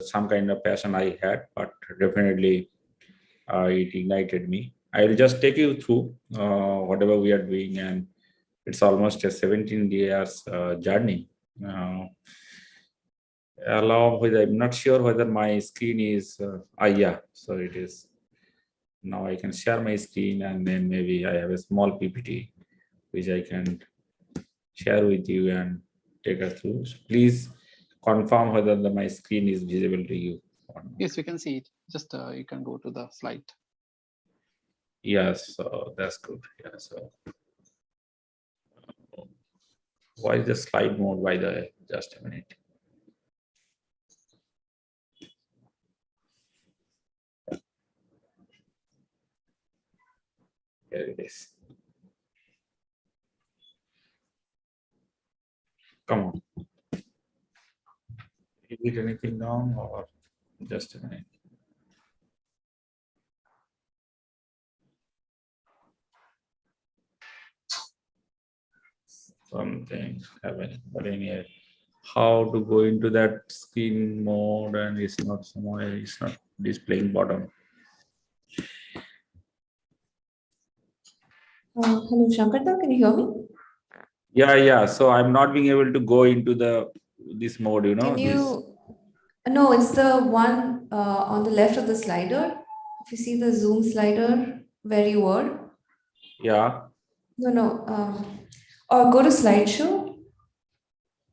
some kind of passion I had, but definitely it ignited me. I will just take you through whatever we are doing, and it's almost a 17 years journey. Uh, Along with, I'm not sure whether my screen is, yeah, so it is. Now I can share my screen, and then maybe I have a small PPT which I can share with you and take us through. So please confirm whether my screen is visible to you. Yes, we can see it. Just you can go to the slide. Yes, so that's good. Yeah, so why is the slide mode, by the way? Just a minute. Here it is. Come on. Is it anything wrong, or just a minute? Something happening, but anyway, how to go into that screen mode, and it's not somewhere, it's not displaying bottom. Hello, Shankarta, can you hear me? Yeah. So I'm not being able to go into this mode, you know. Can you? No, it's the one on the left of the slider. If you see the zoom slider where you were. Yeah. No. Or go to slideshow.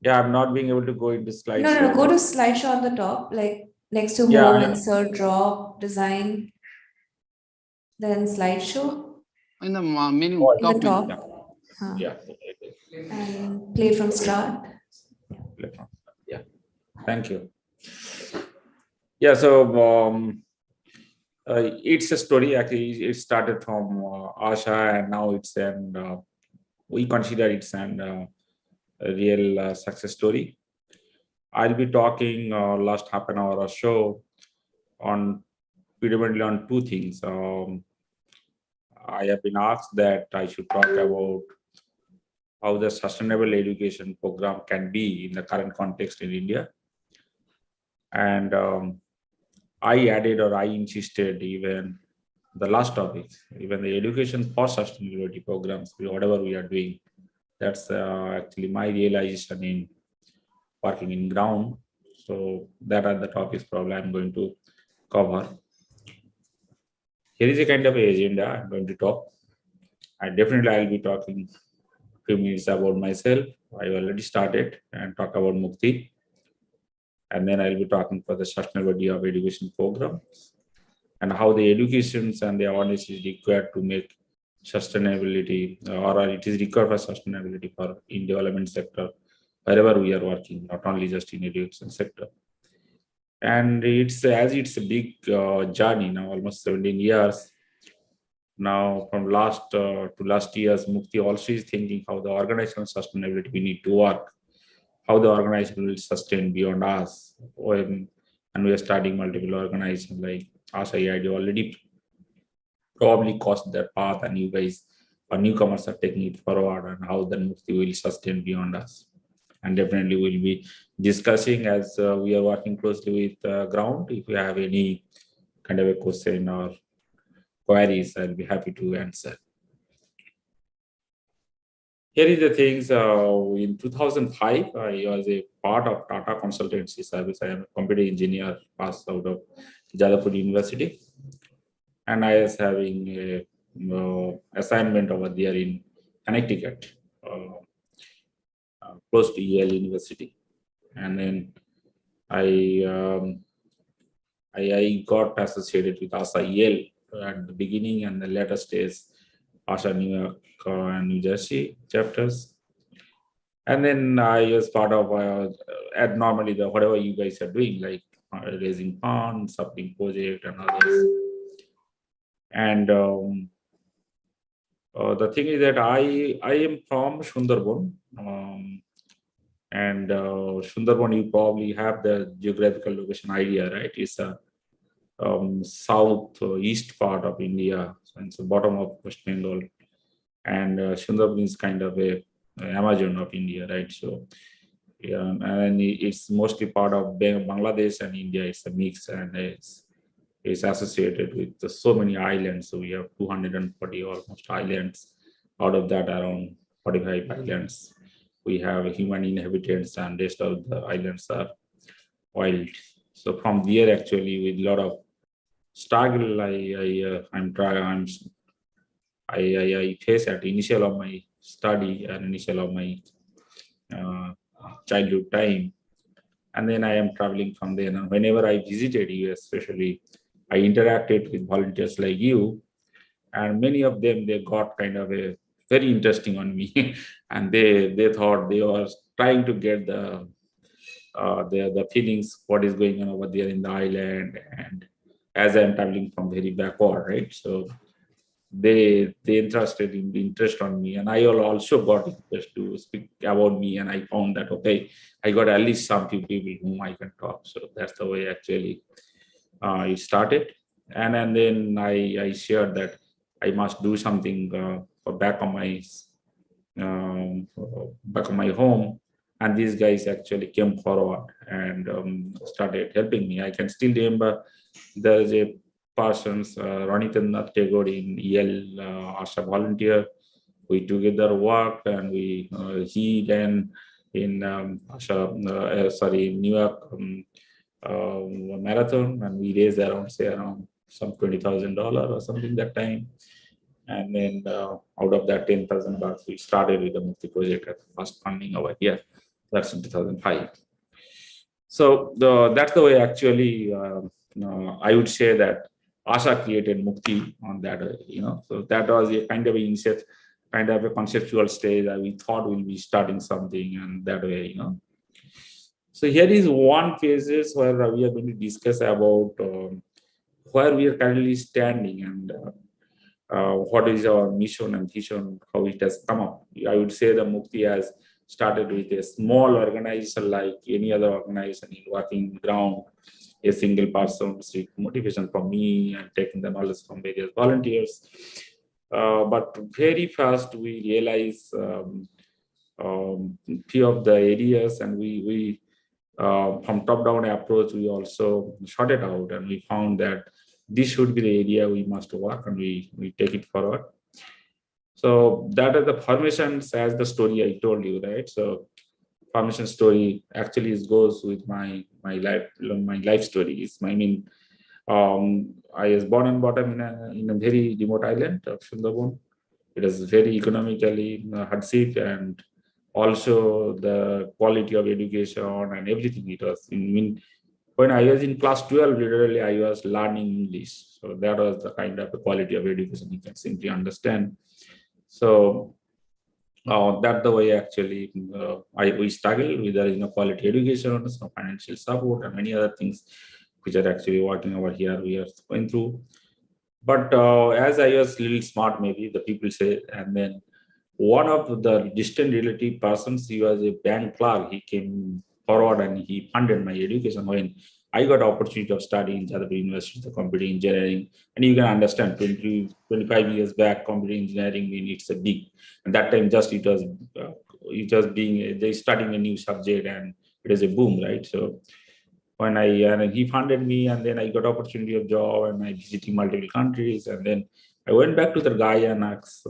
Yeah, I'm not being able to go into slideshow. No. Go to slideshow on the top, like next to home, insert, drop, design, then slideshow. In the menu, In the top. Yeah. And play from start. Yeah. Thank you. Yeah. So it's a story. Actually, it started from Asha, and now it's we consider it's a real success story. I'll be talking last half an hour or so on predominantly on two things. I have been asked that I should talk about how the sustainable education program can be in the current context in India. And I added, or I insisted, even the last topic, even the education for sustainability programs, whatever we are doing, that's actually my realization in working in ground. So that are the topics probably I'm going to cover. Here is a kind of agenda I'm going to talk. And definitely I'll be talking a few minutes about myself. I already started and talk about Mukti. And then I'll be talking for the sustainability of education programs and how the educations and the awareness is required to make sustainability, or it is required for sustainability for in development sector, wherever we are working, not only just in education sector. And it's a big journey now, almost 17 years. Now, from last to last year's, Mukti also is thinking how the organizational sustainability we need to work, how the organization will sustain beyond us. And we are starting multiple organizations like Asha ID already probably crossed that path, and you guys or newcomers are taking it forward, and how the Mukti will sustain beyond us. And definitely we'll be discussing as we are working closely with ground. If you have any kind of a question or queries, I'll be happy to answer. Here is the things. In 2005, I was a part of Tata Consultancy Service. I am a computer engineer, passed out of Jadavpur University, and I was having a assignment over there in Connecticut, close to Yale University, and then I got associated with Asha Yale at the beginning, and the later stage Asha New York and New Jersey chapters. And then I was part of at normally the whatever you guys are doing, like raising funds, something project and others. And the thing is that I am from Sundarban, and Sundarban, you probably have the geographical location idea, right? It's a south east part of India, so it's the bottom of West Bengal, and Sundarban is kind of a Amazon of India, right? So and it's mostly part of Bangladesh and India. It's a mix, and it's associated with so many islands. So we have 240 almost islands. Out of that, around 45 islands we have human inhabitants, and rest of the islands are wild. So from there, actually, with a lot of struggle, I face at initial of my study and initial of my uh, childhood time, and then I am traveling from there. And whenever I visited US, especially, I interacted with volunteers like you, and many of them, they got kind of a very interesting on me, and they thought they were trying to get the feelings what is going on over there in the island, and as I'm traveling from very backward, right? So they interested in the interest on me, and I also got interest to speak about me, and I found that okay, I got at least some few people whom I can talk. So that's the way actually it started, and then I shared that I must do something for back on my home, and these guys actually came forward and started helping me. I can still remember there's a person's Ranitanath Tagore in EL Asha volunteer. We together worked, and he then in New York marathon, and we raised around some $20,000 or something that time. And then out of that 10,000 bucks, we started with the Mukti project at first funding over here. That's in 2005. So that's the way actually I would say that Asha created Mukti on that, So that was a kind of a conceptual stage that we thought we'll be starting something, and that way. So here is one phases where we are going to discuss about where we are currently standing, and what is our mission and vision, how it has come up. I would say the Mukti has started with a small organization like any other organization in working ground, a single person with motivation from me and taking the knowledge from various volunteers. But very fast we realize few of the areas, and we from top-down approach, we also sorted out, and we found that this should be the area we must work, and we take it forward. So that is the formations as the story I told you, right? So formation story actually goes with my life story. I was born and brought up in a very remote island of Sundarban. It is very economically hardship, and also the quality of education and everything. It was when I was in class 12, literally I was learning English. So that was the kind of the quality of education you can simply understand. So that's the way actually we struggle with the quality education, some financial support, and many other things which are actually working over here. We are going through. But as I was a little smart, maybe the people say, and then one of the distant relative persons, he was a bank clerk. He came forward and he funded my education when I got opportunity of studying in Jadavpur University, the computer engineering. And you can understand 25 years back, computer engineering, it's a big, and that time just it was being, they studying a new subject, and it is a boom, right? So when and he funded me, and then I got opportunity of job, and I visited multiple countries, and then I went back to the guy and asked,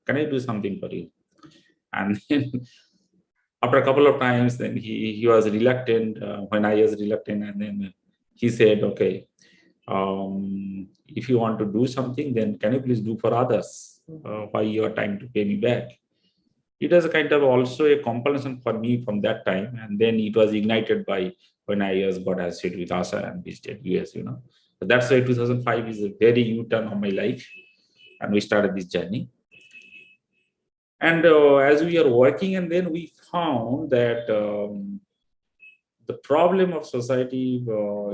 can I do something for you? And then after a couple of times, then he was reluctant when I was reluctant, and then he said, okay, if you want to do something, then can you please do for others? Why you are trying to pay me back? It was a kind of also a compulsion for me from that time, and then it was ignited by when I was got associated with Asha and visited US. So that's why 2005 is a very U-turn of my life, and we started this journey. And as we are working, and then we found that the problem of society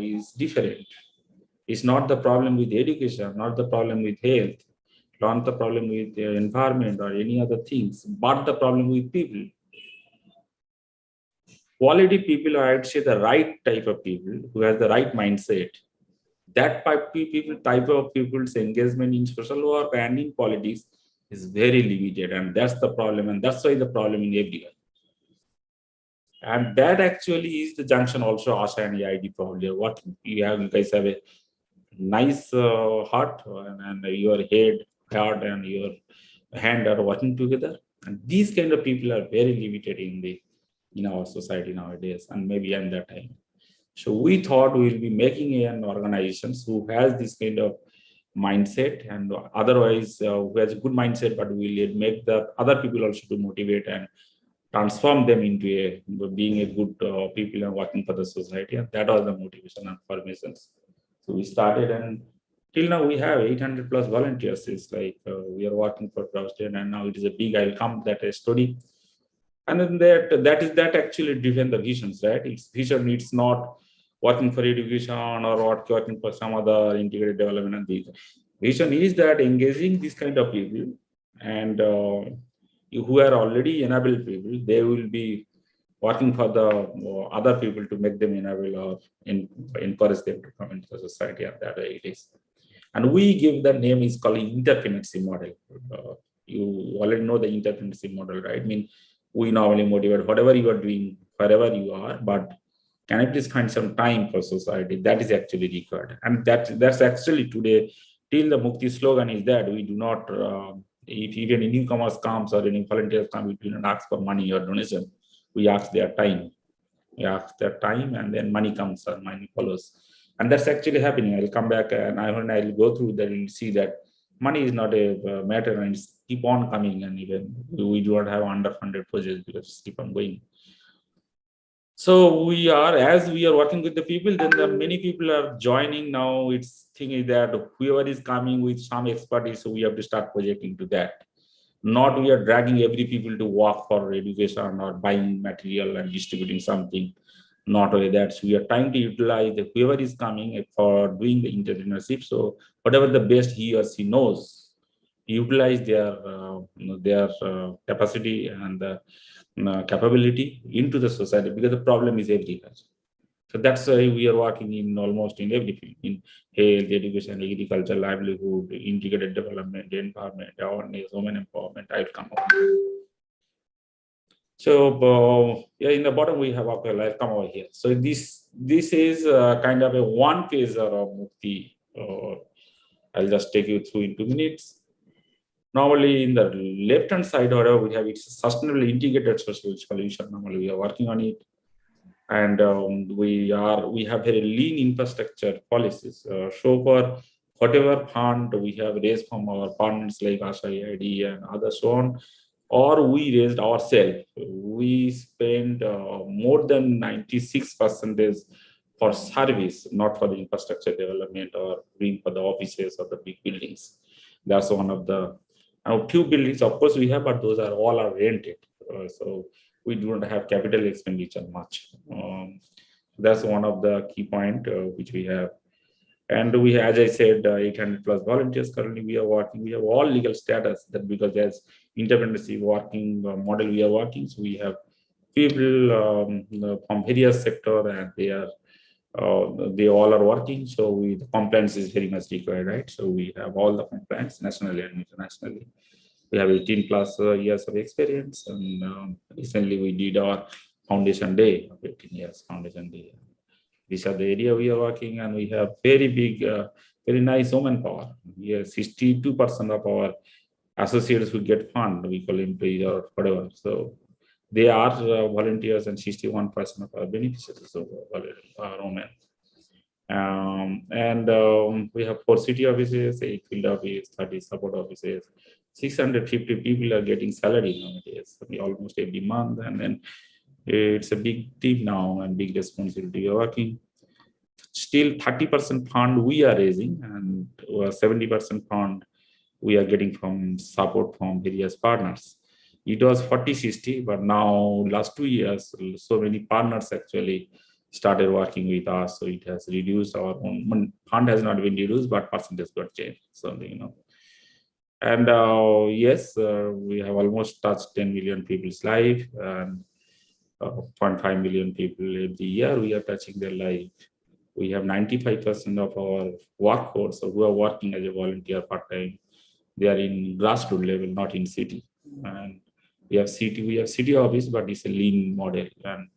is different. It's not the problem with education, not the problem with health, not the problem with the environment or any other things, but the problem with people. Quality people, or I would say the right type of people who has the right mindset. That type of people's engagement in social work and in politics is very limited, and that's the problem, and that's why the problem in everyone. And that actually is the junction also Asha and EID probably are working. You guys have a nice heart, and your heart and your hand are working together. And these kind of people are very limited in our society nowadays, and maybe at that time. So we thought we will be making an organization who has this kind of mindset, and otherwise who has a good mindset, but we will make the other people also to motivate and transform them into being a good people and working for the society. And that was the motivation and formations. So we started, and till now we have 800 plus volunteers. It's like we are working for Trusted, and now it is a big. I'll come that a study, and then that actually driven the visions, right? Its vision, it's not working for education or working for some other integrated development. And the vision is that engaging this kind of people, and who are already enabled people, they will be working for the other people to make them enable or encourage them to come into the society, and that way it is. And we give the name is called interdependency model. You already know the interdependency model, right? I mean, we normally motivate whatever you are doing, wherever you are, but can I please find some time for society? That is actually required. And that's actually today, till the Mukti slogan is that we do not, if even a newcomers comes or any volunteers come, we do not ask for money or donation. We ask their time. We ask their time, and then money comes or money follows. And that's actually happening. I'll come back and I'll go through that and see that money is not a matter, and it's keep on coming. And even we do not have underfunded projects because it's keep on going. So as we are working with the people, then the many people are joining now. It's thing is that whoever is coming with some expertise, so we have to start projecting to that. Not we are dragging every people to work for education or buying material and distributing something. Not only that, so we are trying to utilize whoever is coming for doing the internship. So whatever the best he or she knows, utilize their capacity and capability into the society, because the problem is everywhere. So that's why we are working in almost in every field, in health, education, agriculture, livelihood, integrated development, empowerment, awareness, women empowerment. I'll come up. So yeah, in the bottom we have, okay, I'll come over here. So this is kind of a one phaser of Mukti. I'll just take you through in 2 minutes. Normally in the left hand side, however, we have it's a sustainable integrated social solution. Normally we are working on it. And we have very lean infrastructure policies. So for whatever fund we have raised from our partners like Asha EID and others so on, or we raised ourselves, we spend more than 96% for service, not for the infrastructure development or doing for the offices or the big buildings. That's one of the few buildings, of course, we have, but those are all rented. So we do not have capital expenditure much. That's one of the key point which we have. And we, as I said, 800 plus volunteers currently we are working. We have all legal status, that because as interdependency working model we are working. So we have people from various sector, and they all are working. So the compliance is very much required, right? So we have all the compliance nationally and internationally. We have 18 plus years of experience, and recently we did our foundation day of 18 years foundation day. These are the area we are working, and we have very big, very nice woman power. We have 62% of our associates who get fund, we call employees or whatever. So they are volunteers, and 61% of our beneficiaries are women. We have 4 city offices, 8 field office, 30 support offices. 650 people are getting salary nowadays, almost every month, and then it's a big team now and big responsibility. We are working. Still 30% fund we are raising, and 70% fund we are getting from support from various partners. It was 40-60, but now last 2 years, so many partners actually started working with us. So it has reduced our own fund has not been reduced, but percentage got changed. So, and yes, we have almost touched 10 million people's life, and 0.5 million people every year we are touching their life. We have 95% of our workforce who are working as a volunteer part-time. They are in grassroots level, not in city. And we have city office, but it's a lean model. And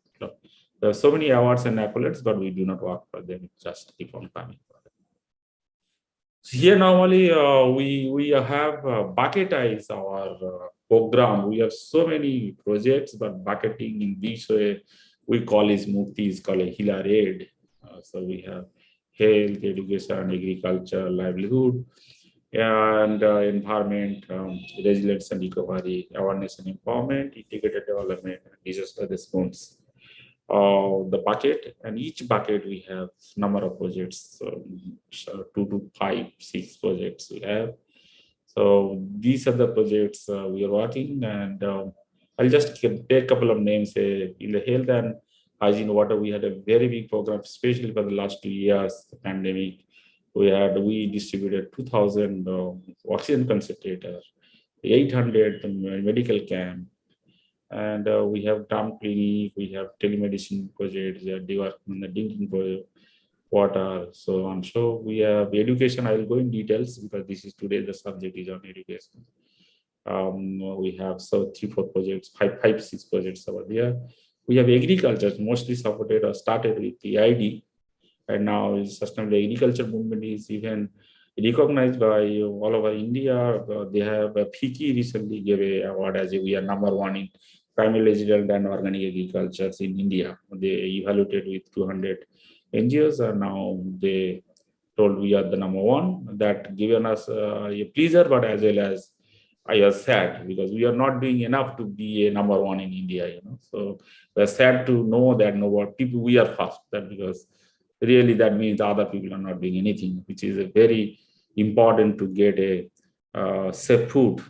There are so many awards and accolades, but we do not work for them. Just keep on coming. So here normally we have bucketize our program. We have so many projects, but bucketing in this way we call is Mukti is called a healer aid. So we have health, education, agriculture, livelihood, and environment, resilience and recovery, awareness and empowerment, integrated development, and disaster response. The bucket, and each bucket we have number of projects, so 2 to 5, 6 projects we have. So these are the projects we are working, and I'll just take a couple of names. In the health and hygiene water, we had a very big program, especially for the last 2 years, the pandemic. We distributed 2,000 oxygen concentrators, 800 medical camp, and we have dam clinic, we have telemedicine projects, they work on the drinking water, so on. So we have education. I will go in details because this is today the subject is on education. We have so 3, 4 projects, 5, 6 projects over there. We have agriculture, mostly supported or started with the ID, and now sustainable agriculture movement is even recognized by all over India. They have FICCI recently gave a award as we are #1 in primary resident and organic agriculture in India. They evaluated with 200 NGOs, and now they told we are the #1. That given us a pleasure, but as well as I was sad because we are not doing enough to be a #1 in India. So we're sad to know that people we are first. That because really that means the other people are not doing anything, which is a very important to get a safe food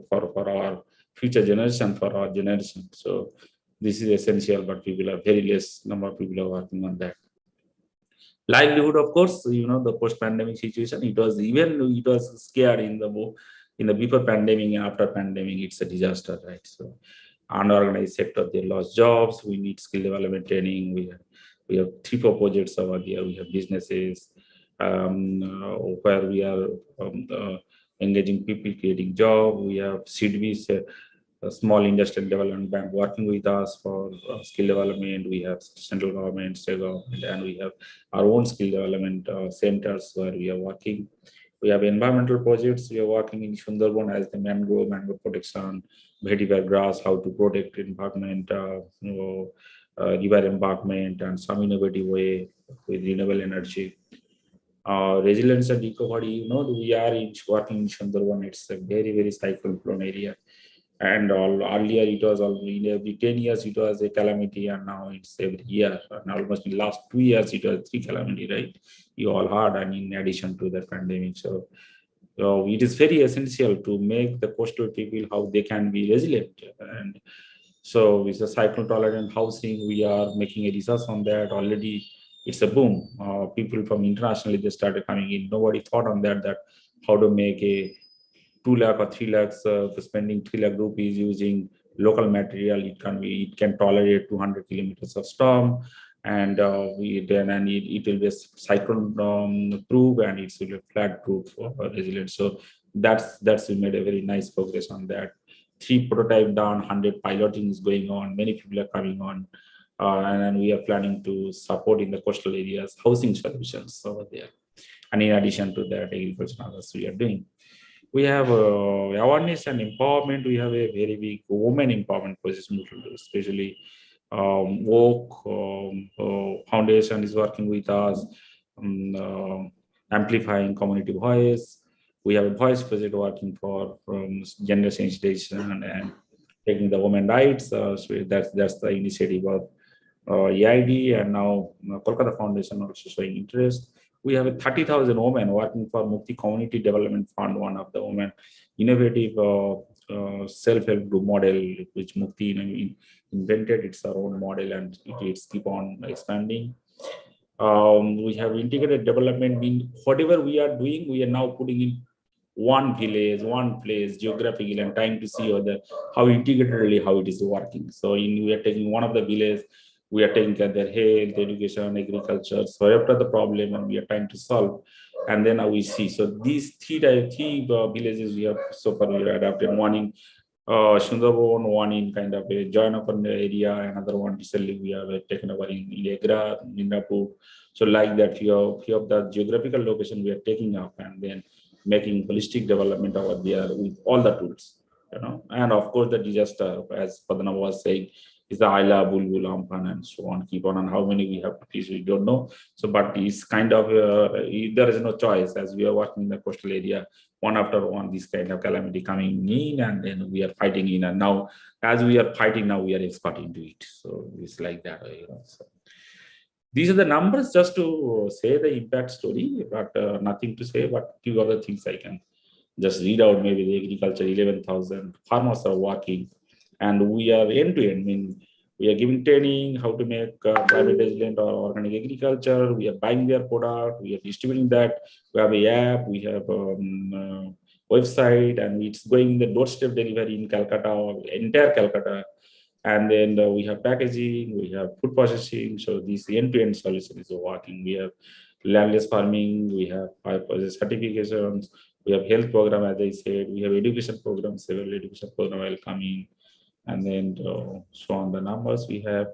for our future generation, for our generation. So this is essential, but people are very less number of people are working on that. Livelihood, of course, the post-pandemic situation. It was scared in the before pandemic and after pandemic. It's a disaster, right? So unorganized sector, they lost jobs. We need skill development training. We have 3, 4 projects over there. We have businesses where we are engaging people, creating job. We have CDBs, a small industrial development bank working with us for skill development. We have central government, state government, and we have our own skill development centers where we are working. We have environmental projects. We are working in Sundarban as the mangrove protection, vetiver grass, how to protect environment, river embankment, and some innovative way with renewable energy. Resilience and recovery, we are working in Sundarban. It's a very, very cyclone area. And earlier it was every 10 years it was a calamity, and now it's every year. And almost in the last 2 years it was 3 calamity, right? You all heard, and in addition to the pandemic. So it is very essential to make the coastal people how they can be resilient. And so with the cyclone tolerant housing, we are making a research on that already. It's a boom. People from internationally, they started coming in. Nobody thought on that how to make a 2 lakh or 3 lakhs spending 3 lakh rupees using local material. It can tolerate 200 kilometers of storm, and it will be cyclone proof, and it will be flat proof for resilience. So that's we made a very nice progress on that. 3 prototype done, 100 piloting is going on. Many people are coming on, and we are planning to support in the coastal areas housing solutions over there. And in addition to that, agriculture and others we are doing. We have awareness and empowerment. We have a very big women empowerment process, especially Oak Foundation is working with us, amplifying community voice. We have a voice project working for gender sensitization and taking the women rights. So that's the initiative of EID, and now Kolkata Foundation also showing interest. We have a 30,000 women working for Mukti Community Development Fund, one of the women innovative self-help group model which Mukti invented. It's our own model, and it's keep on expanding. We have integrated development, mean whatever we are doing, we are now putting in one village, one place geographically, and trying to see how integratedly how it is working. So we are taking one of the villages, we are taking care of their health, education, agriculture. So after the problem, and we are trying to solve, and then we see. So these three villages we have so far we are adapted. One in Sundarban, one in kind of a Joyanapan area, another one recently we have taken over in Ilegra, Nindapur. So like that, few of the geographical location we are taking up and then making holistic development over there with all the tools, And of course, the disaster, as Padana was saying, is the Aila, Bulbul, Amphan, and so on, keep on, and how many we have to teach, we don't know. So, but it's kind of, there is no choice as we are working in the coastal area, one after one, this kind of calamity coming in, and then we are fighting in. And now, as we are fighting now, we are expert into it. So it's like that, So these are the numbers just to say the impact story, but nothing to say. But few other things I can just read out. Maybe the agriculture 11,000 farmers are working, and we are end to end. I mean, we are giving training how to make private resident or organic agriculture. We are buying their product. We are distributing that. We have a app. We have website, and it's going the doorstep delivery in Calcutta, or entire Calcutta. And then we have packaging, we have food processing. So this end-to-end solution is working. We have landless farming, we have certifications, we have health program, as I said, we have education programs, several education program will come in, and then so on the numbers we have.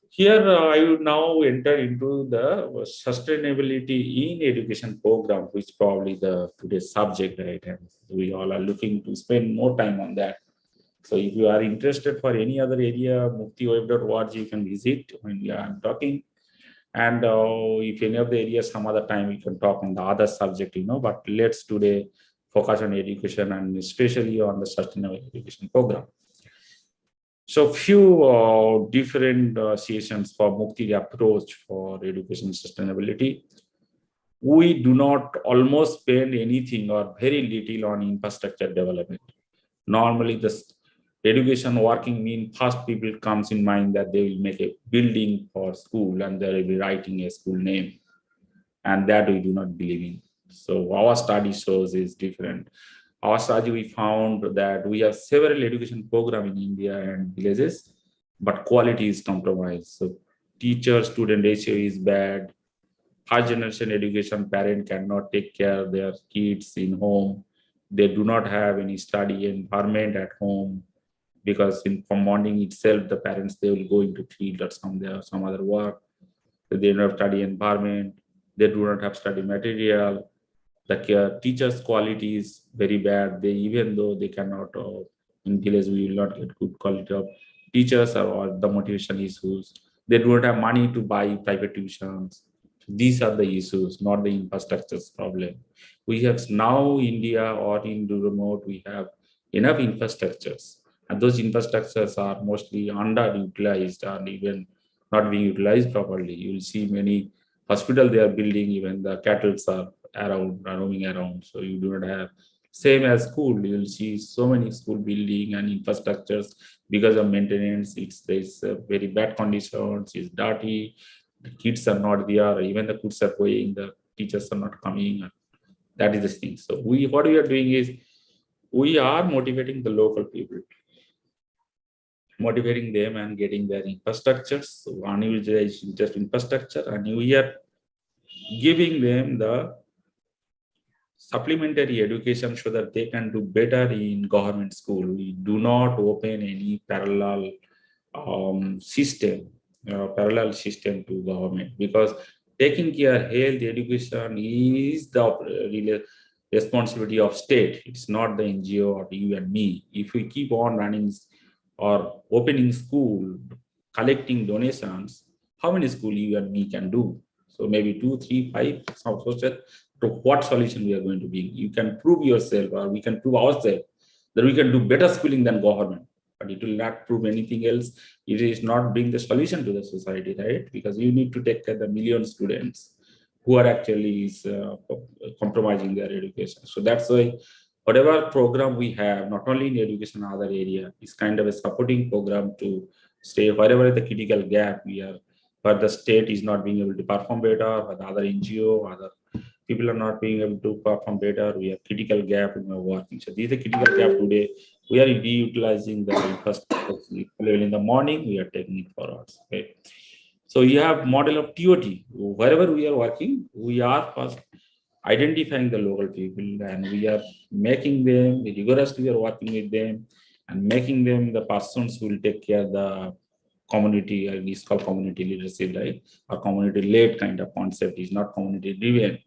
Here, I would now enter into the sustainability in education program, which probably the today's subject, right? And we all are looking to spend more time on that. So if you are interested for any other area, muktiweb.org, you can visit when we are talking. And if any of the areas, some other time we can talk on the other subject, but let's today focus on education and especially on the sustainable education program. So few different sessions for Mukti approach for education sustainability. We do not almost spend anything or very little on infrastructure development. Normally, the education working mean first people comes in mind that they will make a building for school and they will be writing a school name, and that we do not believe in. So our study shows is different. Our study, we found that we have several education programs in India and villages, but quality is compromised. So teacher student ratio is bad. First generation education parent cannot take care of their kids in home. They do not have any study environment at home, because from morning itself, the parents, they will go into field or some other work. They don't have study environment. They do not have study material. The teachers' quality is very bad. Even though they cannot, in village, we will not get good quality of teachers, or the motivation issues. They do not have money to buy private tuitions. These are the issues, not the infrastructures problem. We have now India or in the remote, we have enough infrastructures, and those infrastructures are mostly underutilized and even not being utilized properly. You will see many hospitals they are building, even the cattle are roaming around. So you do not have same as school. You will see so many school building and infrastructures because of maintenance. There's very bad conditions. It's dirty. The kids are not there. Even the kids are going. The teachers are not coming. That is the thing. So what we are doing is we are motivating the local people, motivating them and getting their infrastructures. So one is just infrastructure, and we are giving them the supplementary education so that they can do better in government school. We do not open any parallel system to government, because taking care health education is the really responsibility of state. It's not the NGO or you and me. If we keep on running or opening school, collecting donations, how many school you and me can do? So maybe 2, 3, 5, to what solution we are going to be. You can prove yourself, or we can prove ourselves that we can do better schooling than government, but it will not prove anything else. It is not bring the solution to the society, right? Because you need to take care of the million students who are actually compromising their education. So that's why whatever program we have, not only in education, other area, is kind of a supporting program to stay wherever the critical gap we are, where the state is not being able to perform better, or the other NGO, other people are not being able to perform better. We have critical gap in our working. So these are critical gap today. We are reutilizing the infrastructure level in the morning. We are taking it forward. Okay. So you have model of TOT. Wherever we are working, we are first identifying the local people, and we are making them rigorously. We are working with them and making them the persons who will take care of the community. It's called community leadership, right? A community-led kind of concept is not community-driven.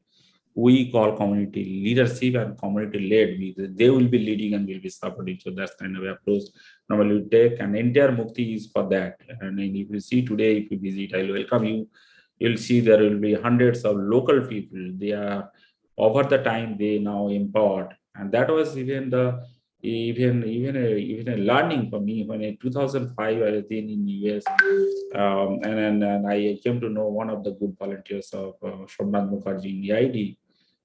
We call community leadership and community-led because they will be leading and will be supporting. So that's kind of approach normally we take, and entire Mukti is for that. And then if you see today, if you visit, I welcome you. You'll see there will be hundreds of local people. They are over the time they now empowered, and that was even a learning for me when in 2005 I was in US, and I came to know one of the good volunteers of Shobhanath Mukherjee in EID,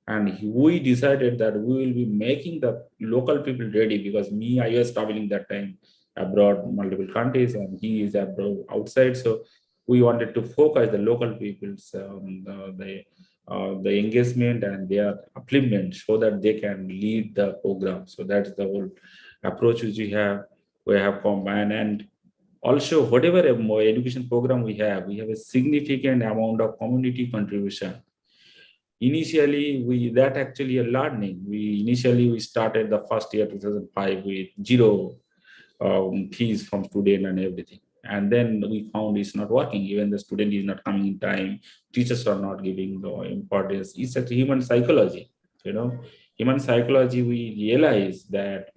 and we decided that we will be making the local people ready because I was traveling that time abroad, multiple countries, and he is abroad outside. So we wanted to focus the local people's the engagement and their upliftment so that they can lead the program. So that's the whole approach which we have combined. And also whatever education program we have a significant amount of community contribution. Initially, that actually a learning. We started the first year 2005 with zero fees from student and everything. And then we found it's not working. Even the student is not coming in time. Teachers are not giving the importance. It's a human psychology. Human psychology. We realize that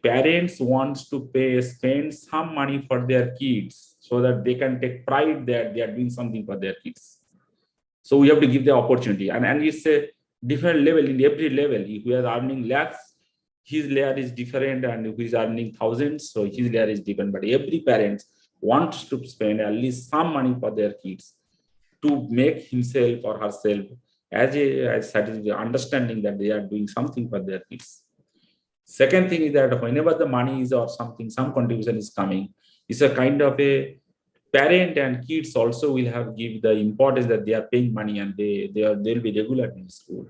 parents wants to spend some money for their kids so that they can take pride that they are doing something for their kids. So we have to give the opportunity, and it's a different level in every level. If we are earning lakhs, his layer is different, and if he's earning thousands, so his layer is different. But every parent wants to spend at least some money for their kids to make himself or herself as satisfied, understanding that they are doing something for their kids. Second thing is that whenever the money is or something, some contribution is coming, it's a kind of a parent and kids also will have give the importance that they are paying money and they'll be regular in school.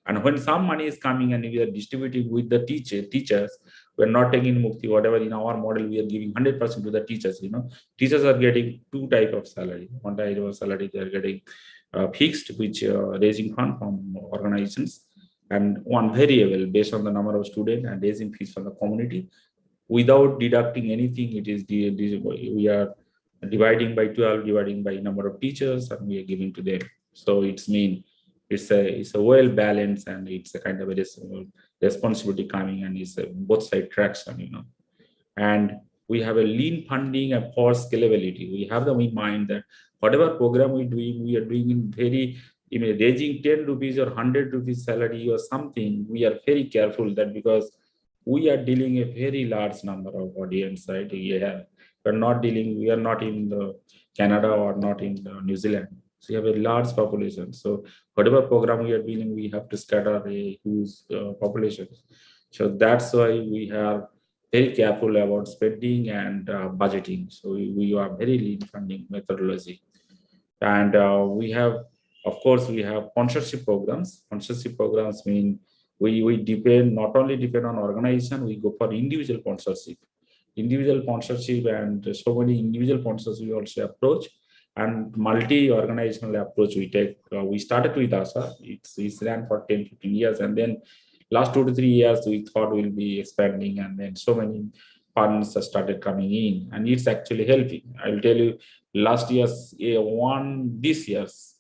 And when some money is coming and we are distributing with the teachers, we're not taking Mukti, whatever in our model, we are giving 100% to the teachers. Teachers are getting two type of salary. One type of salary they are getting fixed, which raising fund from organizations, and one variable based on the number of students and raising fees from the community. Without deducting anything, it is we are dividing by 12, dividing by number of teachers, and we are giving to them. So it's a well balanced, and it's a kind of a responsibility coming, and it's a both side traction, And we have a lean funding and for scalability. We have them in mind that whatever program we are doing in raising 10 rupees or 100 rupees salary or something. We are very careful that because we are dealing a very large number of audience, right? We are not in the Canada or not in New Zealand. So you have a large population. So whatever program we are dealing, we have to scatter a huge population. So that's why we are very careful about spending and budgeting. So we are very lean funding methodology. And we have, of course, we have sponsorship programs. Sponsorship programs mean we not only depend on organization, we go for individual sponsorship. Individual sponsorship, and so many individual sponsors we also approach, and multi-organizational approach we take. We started with Asha. It's ran for 10-15 years, and then last 2 to 3 years we thought we'll be expanding, and then so many funds started coming in, and it's actually helping. I'll tell you, last year's this year's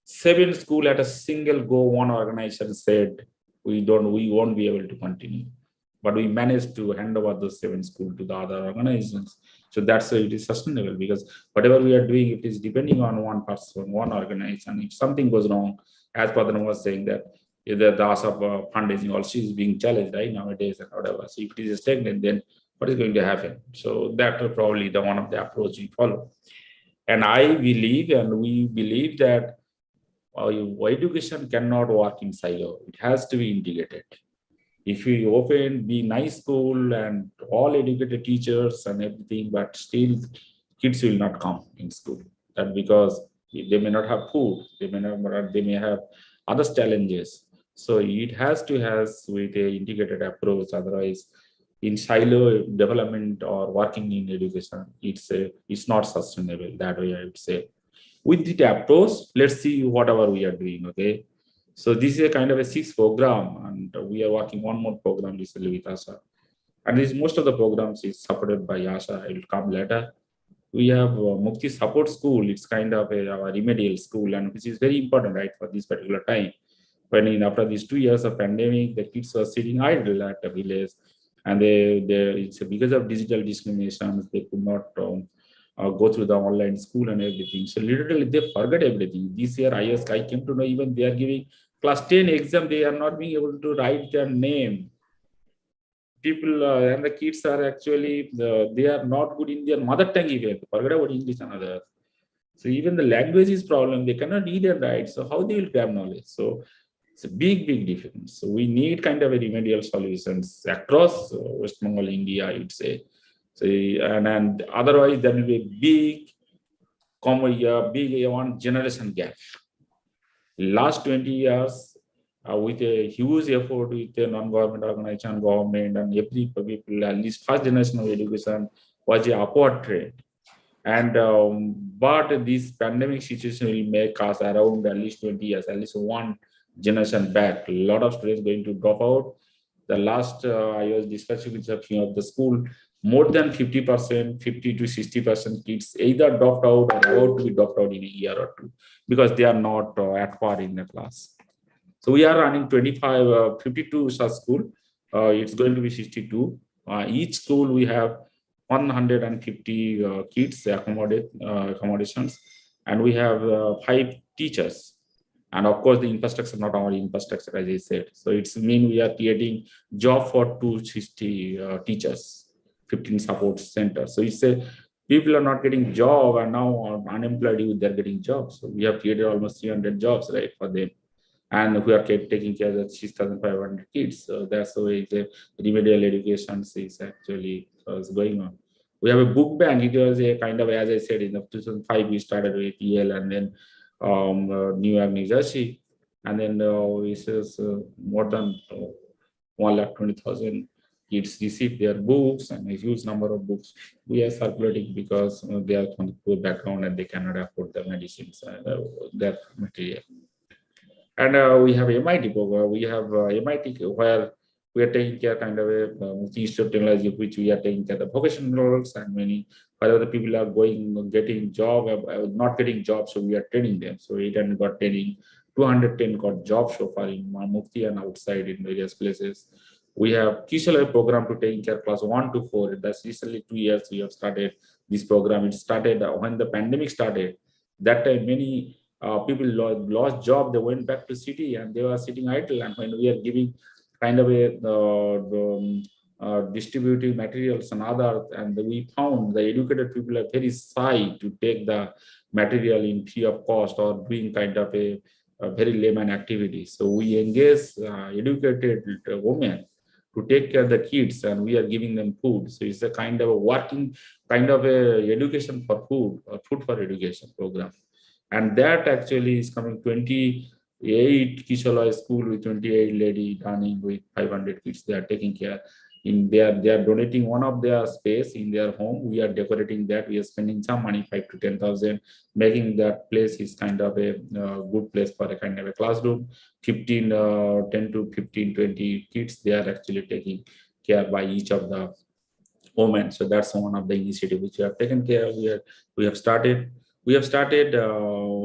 7 school at a single go, one organization said we won't be able to continue. But we managed to hand over those 7 schools to the other organizations. So that's why it is sustainable, because whatever we are doing, it is depending on one person, one organization. If something goes wrong, as Padran was saying, that the Asha fundraising also is being challenged right nowadays and whatever. So if it is stagnant, then what is going to happen? So that will probably the one of the approach we follow. And I believe, and we believe that education cannot work in silo. It has to be integrated. If you be nice school and all educated teachers and everything, but still kids will not come in school. That because they may not have food, they may have other challenges. So it has to have with a integrated approach. Otherwise, in silo development or working in education, it's not sustainable. That way, I would say. With the approach, let's see whatever we are doing. Okay. So this is a kind of a 6 program, and we are working one more program recently with Asha. And this most of the programs is supported by Asha. It will come later. We have Mukti Support School. It's kind of a remedial school, and which is very important, right, for this particular time. When after these 2 years of pandemic, the kids were sitting idle at the village, and it's because of digital discrimination, they could not go through the online school and everything. So literally they forget everything. This year, I came to know even they are giving class 10 exam, they are not being able to write their name. People and the kids are actually, they are not good in their mother tongue even. Forget about English and others. So even the language is problem. They cannot read and write. So how they will grab knowledge? So it's a big difference. So we need kind of a remedial solutions across West Bengal, India, I'd say. So and otherwise there will be a big one generation gap. Last 20 years, with a huge effort with a non-government organization, government, and every people, at least first generation of education was a upward trend. And but this pandemic situation will make us around at least 20 years, at least one generation back. A lot of students going to drop out. The last I was discussing with a few of the school, more than 50%, 50 to 60% kids either dropped out or about to be dropped out in a year or two because they are not at par in the class. So we are running 52 such school. It's going to be 62. Each school we have 150 kids accommodations, and we have 5 teachers. And of course, the infrastructure, not only infrastructure, as I said. So it's mean we are creating job for 260 teachers, 15 support centers. So it's a people are not getting job, and now unemployed youth they're getting jobs. So we have created almost 300 jobs, right, for them. And we are taking care of the 6,500 kids. So that's the way the remedial education is actually is going on. We have a book bank. It was a kind of, as I said, in 2005, we started with EL and then New York, New Jersey. And then this is more than 120,000 kids receive their books, and a huge number of books we are circulating because they are from poor background and they cannot afford the medicines and their material. And we have MIT program. We have MIT where we are taking care kind of a Institute of Technology, which we are taking care of the vocational roles, and many wherever the people are going, getting job, not getting jobs, so we are training them. So 800 got training, 210 got jobs so far in Mukti and outside in various places. We have Kishalai program to take care class 1 to 4. That's recently 2 years we have started this program. It started when the pandemic started. That time many people lost job, they went back to city and they were sitting idle. And when we are giving kind of a distributive materials and other, and we found the educated people are very shy to take the material in free of cost or doing kind of a very layman activity. So we engage educated women to take care of the kids, and we are giving them food. So it's a kind of a working kind of a education for food or food for education program. And that actually is coming 28 Kishalai school with 28 lady running with 500 kids. They are taking care. They are donating one of their space in their home. We are decorating that. We are spending some money, 5 to 10,000, making that place is kind of a good place for a kind of a classroom. 10 to 15, 20 kids, they are actually taking care by each of the women. So that's one of the initiatives which we have taken care of. We have started. We have started,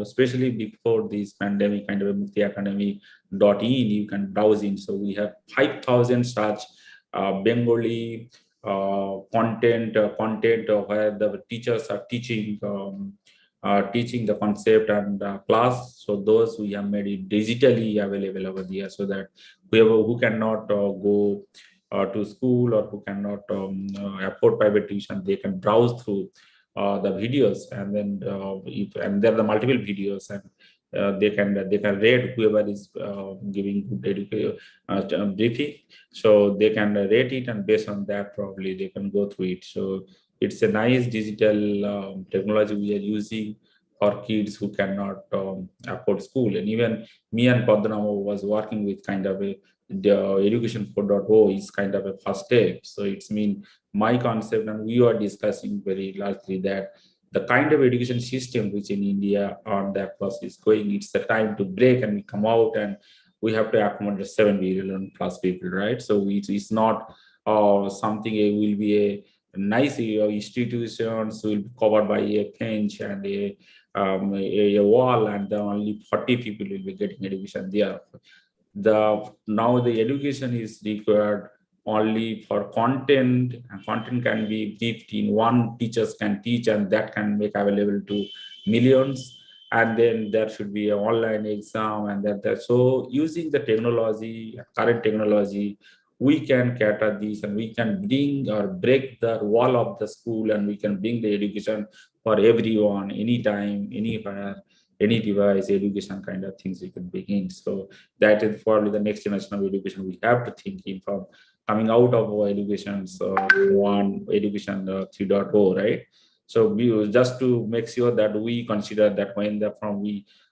especially before this pandemic, kind of a muktiacademy.in, you can browse in. So we have 5,000 such Bengali content where the teachers are teaching the concept and class. So those we have made it digitally available over there, so that who cannot go to school or who cannot afford private tuition, they can browse through the videos, and then and there are the multiple videos, and they can rate whoever is giving good briefing. So they can rate it, and based on that, probably they can go through it. So it's a nice digital technology we are using for kids who cannot afford school. And even me and Padmanabha was working with kind of a the education 4.0 is kind of a first step. So it's mean my concept, and we are discussing very largely that the kind of education system which in India on that process is going, it's the time to break and we come out and we have to accommodate 7 billion plus people, right? So it's not something will be a nice institutions will be covered by a fence and a wall, and then only 40 people will be getting education there. Now the education is required only for content, and content can be briefed in one teachers can teach, and that can make available to millions. And then there should be an online exam, and that so using the technology, current technology, we can cater this, and we can bring or break the wall of the school, and we can bring the education for everyone, anytime, anywhere, any device, education kind of things we can begin. So that is probably the next generation of education we have to think in, from coming out of our education, so one education 3.0, right? So we just to make sure that we consider that when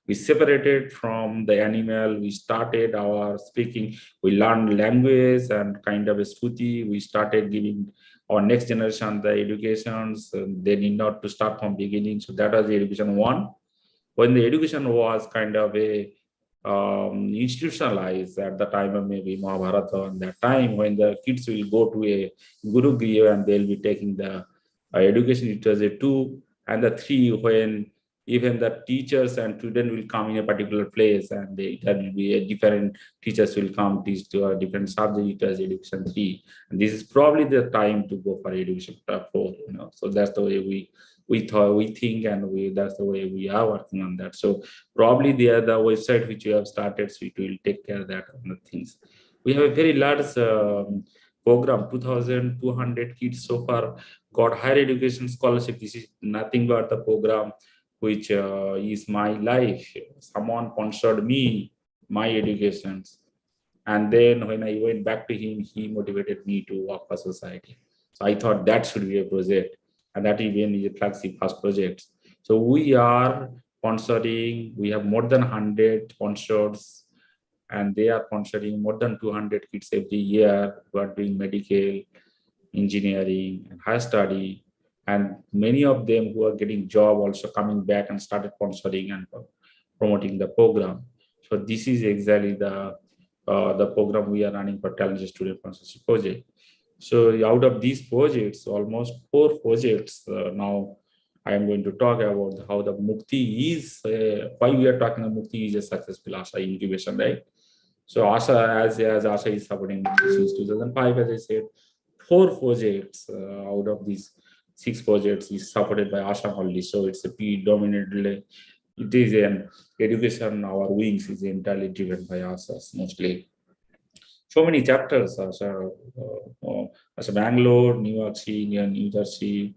we separated from the animal, we started our speaking, we learned language and kind of a stuti, we started giving our next generation the educations, they need not to start from beginning. So that was the education one. When the education was kind of a institutionalized at the time of maybe Mahabharata, and that time when the kids will go to a Guru Griya and they'll be taking the education, it was a 2 and the 3, when even the teachers and students will come in a particular place, and there will be a different teachers will come teach to a different subject as education 3. And this is probably the time to go for education 4, so that's the way we think, and that's the way we are working on that. So probably the website which you have started, so it will take care of that kind of things. We have a very large program, 2,200 kids so far got higher education scholarship. This is nothing but the program which is my life. Someone sponsored me, my educations. And then when I went back to him, he motivated me to work for society. So I thought that should be a project. And that even is a flagship first project. So we are sponsoring, we have more than 100 sponsors, and they are sponsoring more than 200 kids every year who are doing medical, engineering, and higher study. And many of them who are getting job also coming back and started sponsoring and promoting the program. So this is exactly the program we are running for Talented Student Sponsorship Project. So out of these projects, almost 4 projects now, I am going to talk about how the Mukti is, why we are talking about Mukti is a successful Asha incubation, right? So Asha, as Asha is supporting since 2005, as I said, 4 projects out of these 6 projects is supported by Asha only. So it's a predominantly, it is an education, our wings is entirely driven by Asha mostly. So many chapters, as Bangalore, New York City, New Jersey,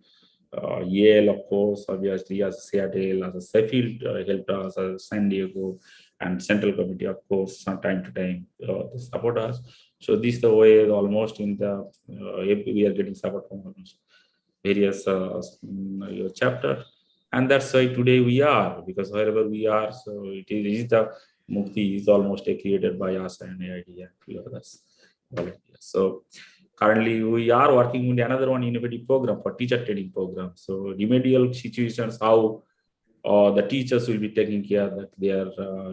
Yale, of course, obviously, as Seattle, as Sheffield helped us, as San Diego, and Central Committee, of course, from time to time they support us. So this is the way almost in the we are getting support from almost various chapter, and that's why today we are, because wherever we are, so it is the Mukti is almost created by us and AID and few others. So currently we are working with another one innovative program for teacher training program. So remedial situations, how the teachers will be taking care of their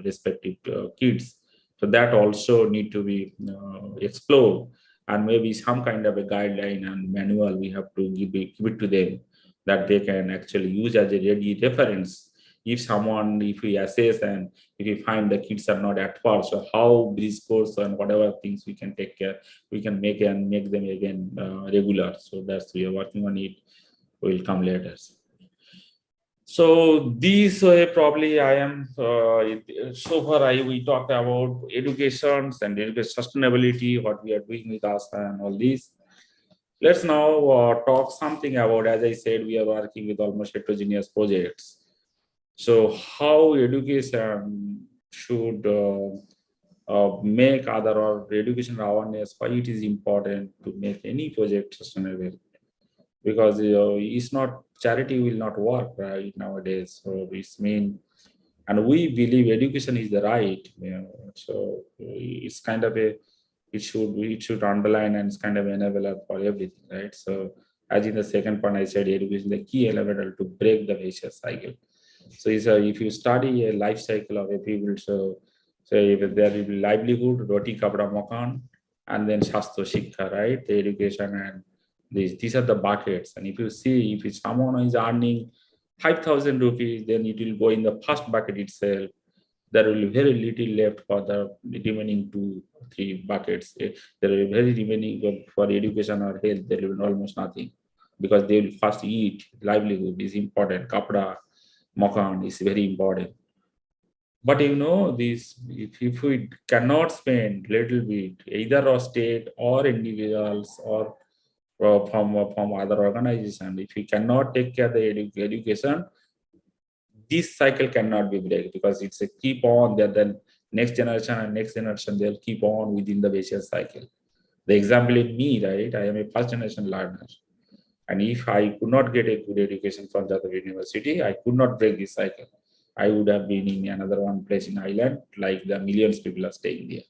respective kids. So that also need to be explored, and maybe some kind of a guideline and manual we have to give it to them, that they can actually use as a ready reference. If we assess and if we find the kids are not at fault, so how these course and whatever things we can take care, we can make them again regular. So that's we are working on it. Will come later. So these probably I am so far we talked about educations and education sustainability, what we are doing with us and all these. Let's now talk something about, as I said, we are working with almost heterogeneous projects. So how education should make other or education awareness, why it is important to make any project sustainable, because it's not, charity will not work right nowadays. So it's mean, and we believe education is the right, so it's kind of a, it should underline, and it's kind of enabler for everything, right? So as in the second point I said, education is the key element to break the vicious cycle. So if you study a life cycle of a people, so So if there will be livelihood, roti kapda makan, and then shastro shikha, right? The education and these are the buckets. And if you see, if someone is earning 5,000 rupees, then it will go in the first bucket itself. There will be very little left for the remaining 2, 3 buckets. There will be very remaining for education or health. There will be almost nothing because they will first eat. Livelihood is important. Kapda, makan is very important. But this if we cannot spend little bit, either or state or individuals or from other organizations, if we cannot take care of the education, this cycle cannot be break because it's a keep on that then next generation and next generation they'll keep on within the vicious cycle. The example in me, right? I am a first generation learner. And if I could not get a good education from the other university, I could not break this cycle. I would have been in another one place in Ireland, like the millions people are staying there.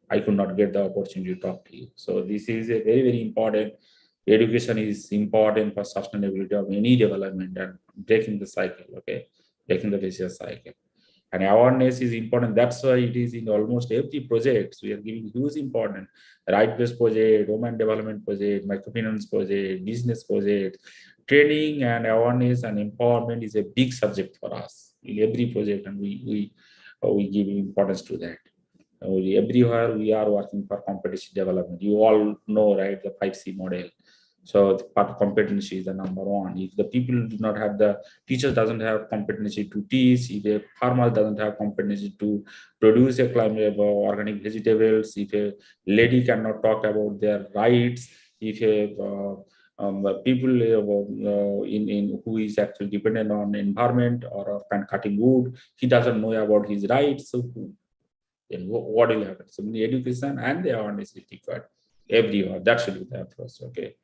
I could not get the opportunity to talk to you. So this is a very, very important. Education is important for sustainability of any development and breaking the cycle, okay? Breaking the vicious cycle. And awareness is important. That's why it is in almost every project. We are giving huge importance. Right-based project, women development project, microfinance project, business project. Training and awareness and empowerment is a big subject for us in every project, and we give importance to that. Everywhere we are working for competition development. You all know, right, the 5C model. So the part of competency is the number one. If the people do not have the teacher doesn't have competency to teach, if a farmer doesn't have competency to produce a climate organic vegetables, if a lady cannot talk about their rights, if people in who is actually dependent on environment or cutting wood, he doesn't know about his rights. So then what will happen? So the education and the awareness is required everywhere. That should be the approach. Okay.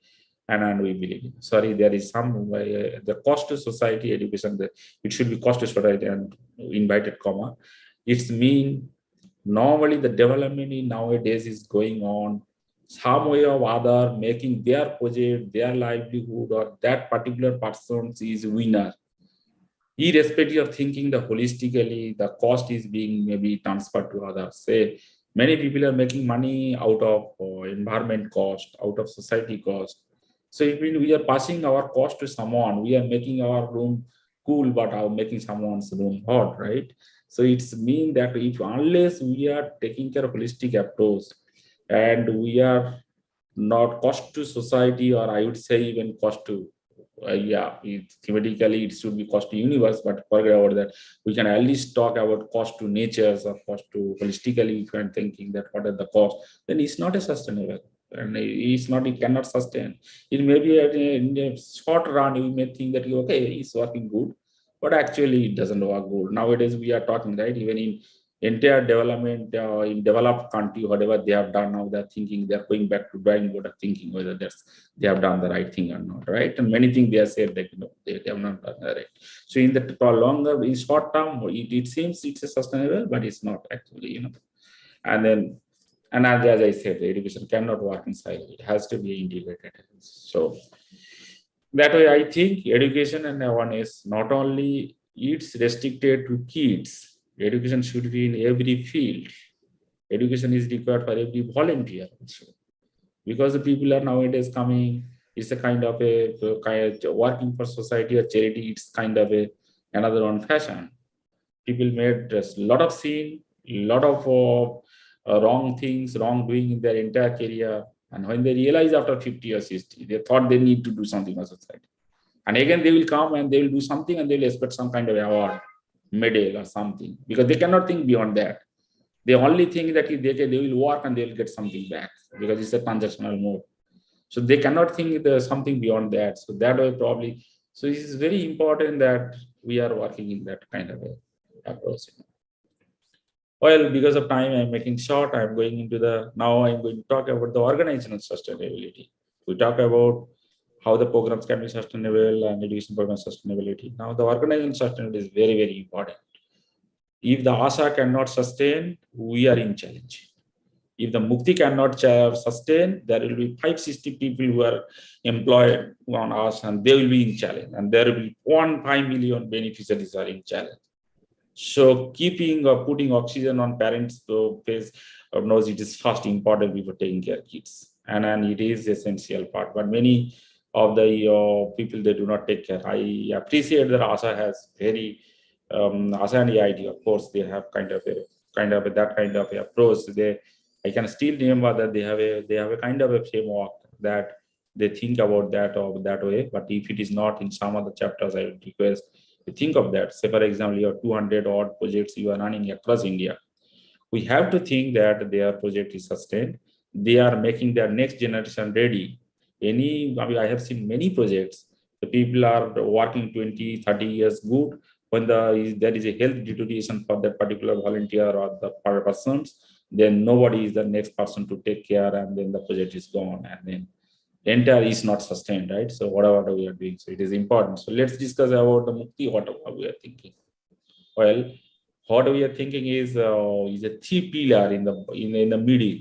And we believe sorry, there is some the cost to society education, it should be cost to society and invited comma. It's mean normally the development in nowadays is going on some way or other, making their project, their livelihood, or that particular person is winner. Irrespective of thinking the holistically, the cost is being maybe transferred to others. Say many people are making money out of environment cost, out of society cost. So if we are passing our cost to someone, we are making our room cool, but are making someone's room hot, right? So it's mean that if unless we are taking care of holistic approach and we are not cost to society, or I would say even cost to theoretically it should be cost to universe, but forget about that. We can at least talk about cost to natures or cost to holistically. If you are thinking that what are the cost, then it's not a sustainable, and it's not, it cannot sustain. It may be in a short run you may think that okay, it's working good, but actually it doesn't work good. Nowadays we are talking, right, even in entire development in developed country, whatever they have done, now they're thinking, they're going back to drawing board of thinking whether they have done the right thing or not, right? And many things they have said that they have not done the right. So in the longer, in short term, it seems it's a sustainable, but it's not actually. And then, and as I said, the education cannot work in silo. It has to be integrated. So that way, I think education and awareness not only it's restricted to kids. Education should be in every field. Education is required for every volunteer also. Because the people are nowadays coming, it's a kind of working for society or charity, it's kind of another one fashion. People made a lot of sin, a lot of wrong things, wrongdoing in their entire career. And when they realize after 50 or 60, they thought they need to do something for society. And again, they will come and they will do something and they will expect some kind of award, medal or something, because they cannot think beyond that. They only think that they will work and they will get something back because it's a transactional mode. So they cannot think there's something beyond that. So that way probably, so it is very important that we are working in that kind of approach. Well, because of time, I'm making short. I'm going into now I'm going to talk about the organizational sustainability. We talk about how the programs can be sustainable and education program sustainability. Now the organizational sustainability is very, very important. If the Asha cannot sustain, we are in challenge. If the Mukti cannot sustain, there will be 560 people who are employed on us and they will be in challenge. And there will be 1.5 million beneficiaries are in challenge. So keeping or putting oxygen on parents' face knows it is first important before taking care of kids, and it is essential part. But many of the people, they do not take care. I appreciate that Asha has very Asha and EID, of course, they have that kind of a approach. I can still remember that they have a kind of a framework that they think about that or that way. But if it is not in some other chapters, I would request to think of that. Say, for example, you have 200 odd projects you are running across India. We have to think that their project is sustained. They are making their next generation ready. I have seen many projects. The people are working 20, 30 years good. When there is a health deterioration for that particular volunteer or the persons, then nobody is the next person to take care, and then the project is gone, and then entire is not sustained, right? So whatever we are doing, so it is important. So let's discuss about the Mukti, what we are thinking. Well, what we are thinking is a three pillar in the middle.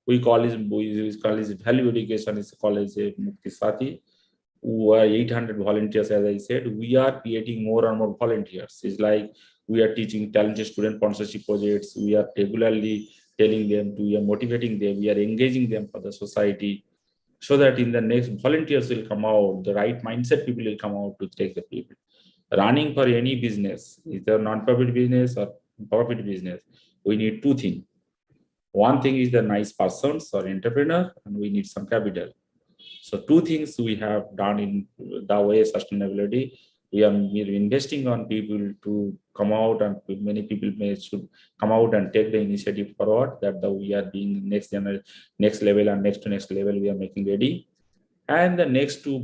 We call this value education. Is called as a Mukti Sati. Who are 800 volunteers, as I said. We are creating more and more volunteers. It's like we are teaching talented student sponsorship projects. We are regularly telling them we are motivating them. We are engaging them for the society, so that in the next volunteers will come out, the right mindset people will come out to take the people. Running for any business, either non-profit business or profit business, we need two things. One thing is the nice persons or entrepreneur, and we need some capital. So two things we have done in the way sustainability. We are investing on people to come out, and many people should come out and take the initiative forward. We are being next level and next to next level. We are making ready. And the next two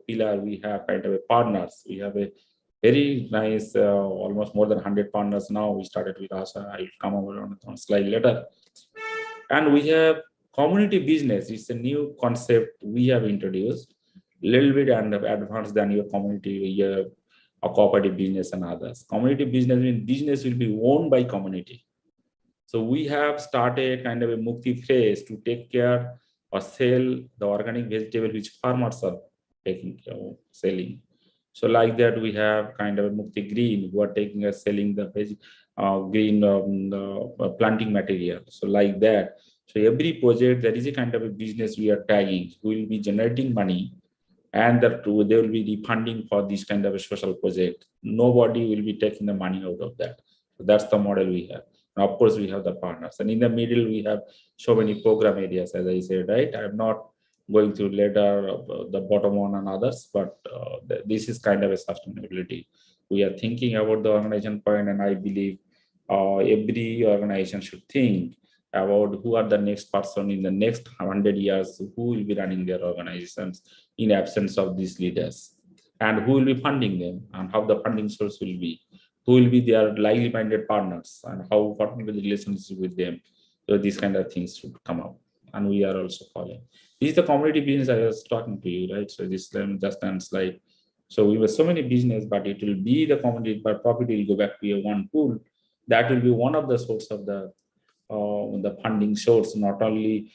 pillar, we have kind of a partners. We have a very nice, almost more than 100 partners now. We started with Asha. I will come over on a slide later. And we have community business. It's a new concept we have introduced, a little bit advanced than your community, a cooperative business and others. Community business means business will be owned by community. So we have started kind of a Mukti phase to take care or sell the organic vegetable which farmers are selling. So like that, we have kind of a Mukti Green who are taking us selling the green planting material. So like that. So every project, there is a kind of a business we are tagging who will be generating money, and that they will be refunding for this kind of a social project. Nobody will be taking the money out of that. So that's the model we have. And of course, we have the partners. And in the middle, we have so many program areas, as I said, right? I'm not going through later the bottom one and others, but this is kind of a sustainability. We are thinking about the organization point, and I believe every organization should think about who are the next person in the next 100 years who will be running their organizations in absence of these leaders, and who will be funding them, and how the funding source will be, who will be their lively minded partners, and how what will be the relationship with them. So these kind of things should come out, and we are also following. This is the community business I was talking to you, right? So this just stands like, so we have so many business, but it will be the community, but profit will go back to a one pool. That will be one of the source of the funding source. Not only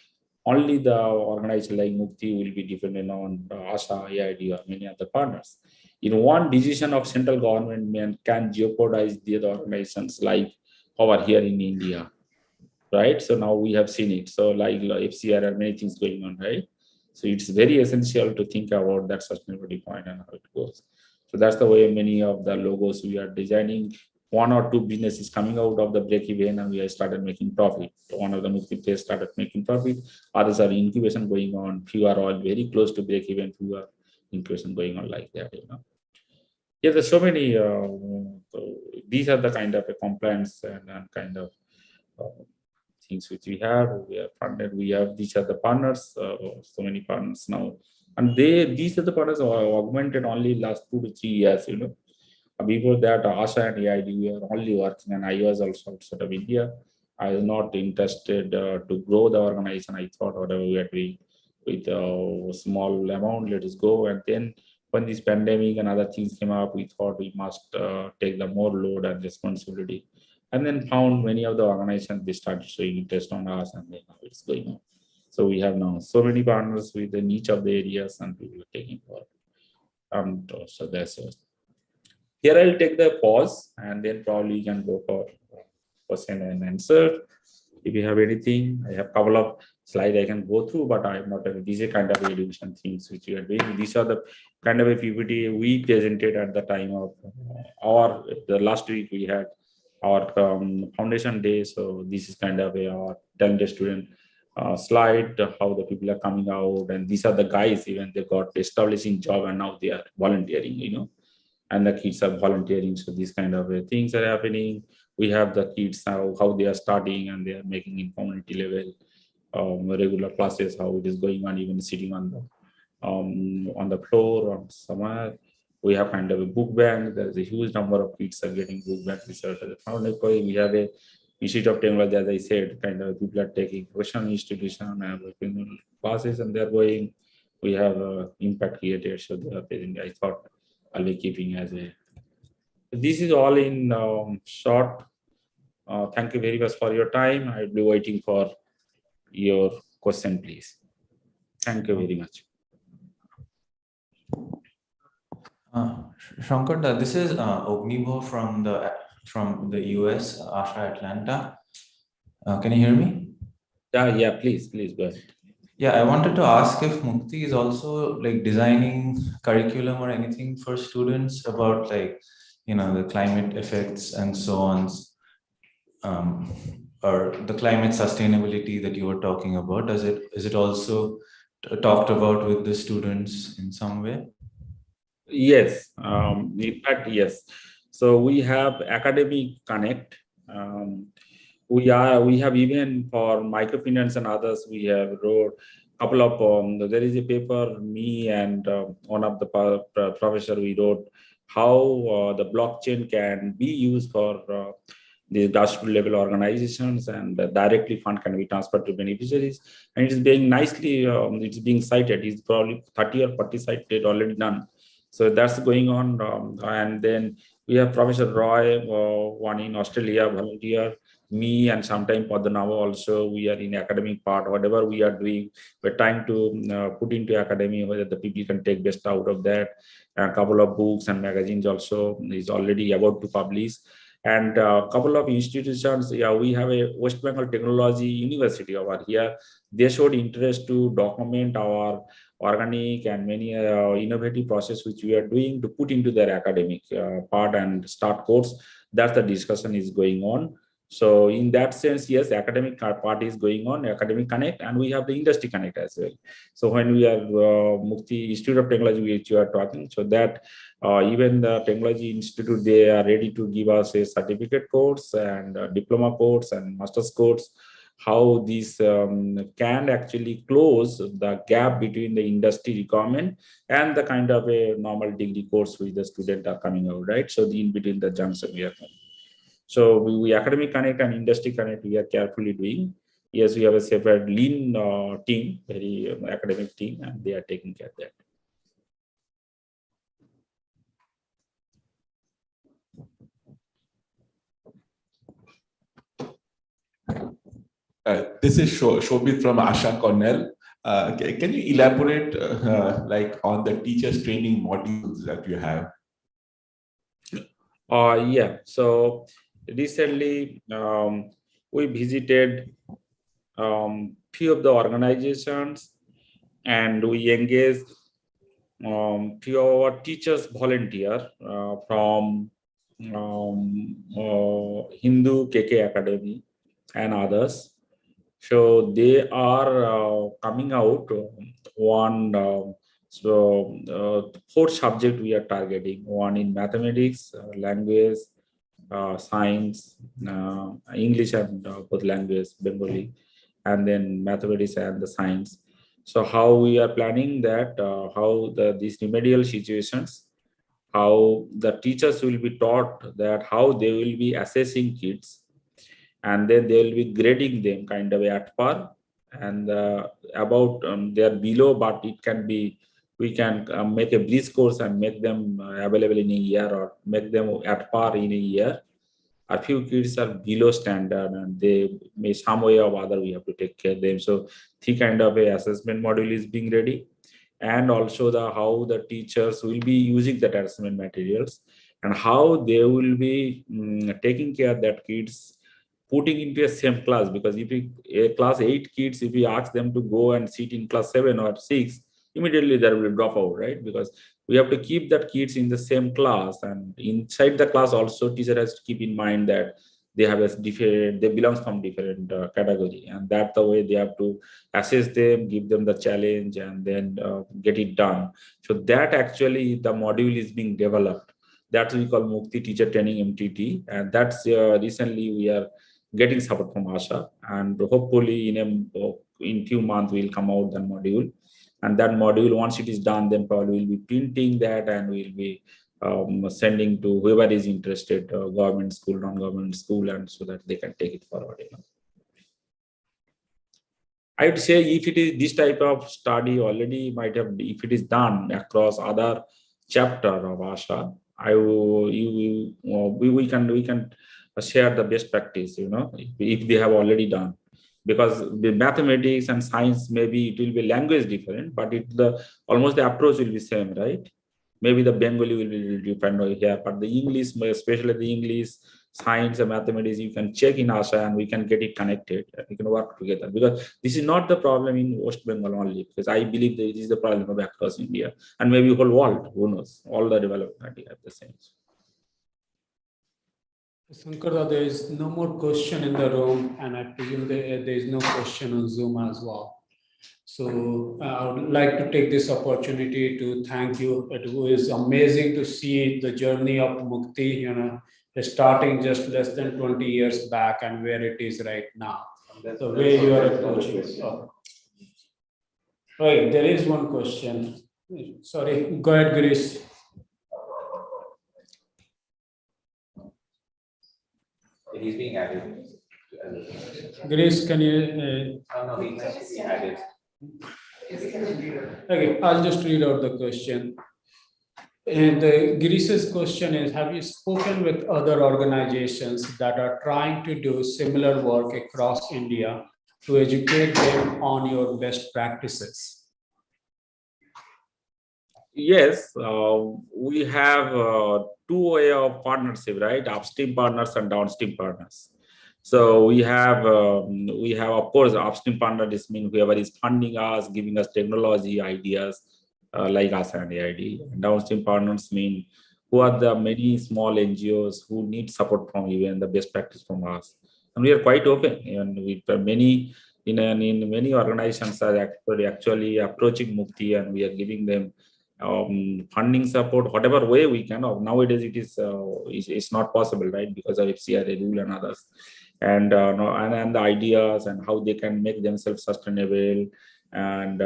the organization like Mukti will be dependent on Asha, EID, or many other partners. In one decision of central government can jeopardize the other organization's life over here in India, right? So now we have seen it. So like FCR and many things going on, right? So it's very essential to think about that sustainability point and how it goes. So that's the way many of the logos we are designing. One or two businesses coming out of the break even, and we have started making profit. One of the Mukti players started making profit. Others are incubation going on. Few are all very close to break even. Few are incubation going on like that. Yeah, there's so many. So these are the kind of a compliance and kind of things which we have. We are funded. We have these are the partners. So many partners now, and these are the partners are augmented only last 2 to 3 years. Before that, Asha and EID we are only working, and I was also outside of India. I was not interested to grow the organization. I thought whatever we are doing with a small amount, let us go. And then when this pandemic and other things came up, we thought we must take the more load and responsibility. And then found many of the organizations, they started showing interest on us, and then now it's going on. So we have now so many partners within each of the areas, and we will taking forward. So that's it. Here I'll take the pause and then probably you can go for question and answer. If you have anything, I have a couple of slides I can go through, but I'm not. These are kind of education things which we are doing. These are the kind of a PPT we presented at the time of the last week we had our foundation day. So this is kind of our talented student slide, how the people are coming out, and these are the guys even they got establishing job and now they are volunteering, and the kids are volunteering. So these kind of things are happening. We have the kids now, how they are starting and they are making in community level regular classes, how it is going on, even sitting on the floor or somewhere. We have kind of a book bank. There's a huge number of kids are getting book bank research. We have a Institute of Technology, as I said, kind of people are taking professional institution and working classes and they're going. We have impact creators, so they are present. I thought I'll be keeping as a. This is all in short. Thank you very much for your time. I'll be waiting for your question, please. Thank you very much. Shankar, this is Ognibo from the US, Asha Atlanta. Can you hear me? Yeah, please go ahead. Yeah, I wanted to ask if Mukti is also like designing curriculum or anything for students about the climate effects and so on, or the climate sustainability that you were talking about. Is it also talked about with the students in some way? Yes, in fact, yes. So we have academic connect. We have even for microfinance and others, we have wrote a couple of there is a paper, me and one of the professor, we wrote how the blockchain can be used for the grassroots level organizations and directly fund can be transferred to beneficiaries, and it is being nicely it's being cited. It's probably 30 or 40 cited already done. So that's going on, and then we have Professor Roy, one in Australia, volunteer, me, and sometime Padmanabha also. We are in academic part. Whatever we are doing, we're trying to put into academy whether the people can take best out of that. A couple of books and magazines also is already about to publish. And a couple of institutions, yeah, we have a West Bengal Technology University over here. They showed interest to document our organic and many innovative process which we are doing to put into their academic part and start course. That's the discussion is going on. So in that sense, yes, academic part is going on, academic connect, and we have the industry connect as well. So when we are Mukti Institute of Technology, which you are talking, so that even the Technology Institute, they are ready to give us a certificate course and diploma course and master's course, how these can actually close the gap between the industry requirement and the kind of a normal degree course which the student are coming out, right? So in between the junction we are coming. So we academic connect and industry connect, we are carefully doing. Yes, we have a separate lean team, very academic team, and they are taking care of that. This is Shobit from Asha Cornell. Can you elaborate on the teachers training modules that you have? Yeah. So recently we visited few of the organizations and we engaged few of our teachers volunteer from Hindu KK Academy and others. So they are coming out one. Four subject we are targeting: one in mathematics, language, science, English and both language, Bengali, and then mathematics and the science. So how we are planning that, how these remedial situations, how the teachers will be taught that how they will be assessing kids, and then they will be grading them kind of at par, and about they are below, but it can be, we can make a breeze course and make them available in a year or make them at par in a year. A few kids are below standard and they may some way or other we have to take care of them. So the kind of a assessment module is being ready, and also the how the teachers will be using that assessment materials. and how they will be taking care of that kids, putting into a same class. Because if a class 8 kids, if we ask them to go and sit in class 7 or 6, immediately there will drop out, right? Because we have to keep that kids in the same class, and inside the class also teacher has to keep in mind that they have a different, they belong from different category, and that's the way they have to assess them, give them the challenge, and then get it done. So that actually the module is being developed. That we call Mukti Teacher Training MTT, and that's recently we are getting support from Asha, and hopefully in few months we'll come out the module. And that module, once it is done, then probably we'll be printing that, and we'll be sending to whoever is interested, government school, non-government school, and so that they can take it forward. I would say if it is this type of study already might have, if it is done across other chapter of Asha, we can share the best practice, if they have already done. Because the mathematics and science, maybe it will be language different, but almost the approach will be same, right? Maybe the Bengali will be different here, but the English, especially the English, science and mathematics, you can check in Asha and we can get it connected. We can work together, because this is not the problem in West Bengal only, because I believe that it is the problem of across India and maybe whole world. Who knows? All the development have the same. Sankarda, there is no more question in the room, and I presume there is no question on Zoom as well. So I would like to take this opportunity to thank you. It was amazing to see the journey of Mukti, starting just less than 20 years back and where it is right now. The way you are approaching. Right, there is one question. Sorry, go ahead, Girish. It is being added. Girish, can you? No, he's added. Okay, I'll just read out the question. And Girish's question is, have you spoken with other organizations that are trying to do similar work across India to educate them on your best practices? Yes, we have two way of partnership, right? Upstream partners and downstream partners. So we have of course upstream partner. This means whoever is funding us, giving us technology ideas, like us and AID. And downstream partners mean who are the many small NGOs who need support from you and the best practice from us. And we are quite open, and with many in many organizations are actually approaching Mukti, and we are giving them funding support whatever way we can. Nowadays it is it's not possible, right, because of FCRA rule and others, and and the ideas and how they can make themselves sustainable, and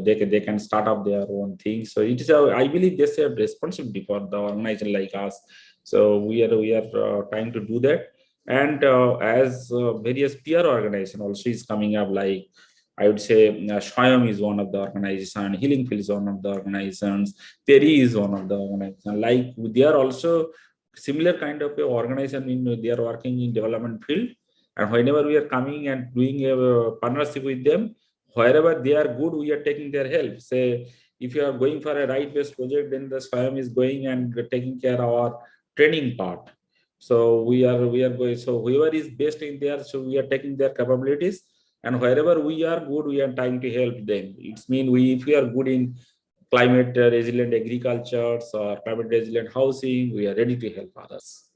they can start up their own things. So it is I believe there's a responsibility for the organization like us. So we are trying to do that, and as various peer organization also is coming up, like I would say Swayam is one of the organizations, Healing Field is one of the organizations, Peri is one of the organizations. Like they are also similar kind of a organization they are working in development field. And whenever we are coming and doing a partnership with them, wherever they are good, we are taking their help. Say, if you are going for a right-based project, then the Swayam is going and taking care of our training part. So we are going. So whoever is best in there, so we are taking their capabilities. And wherever we are good, we are trying to help them. It's mean if we are good in climate resilient agriculture or climate resilient housing, we are ready to help others.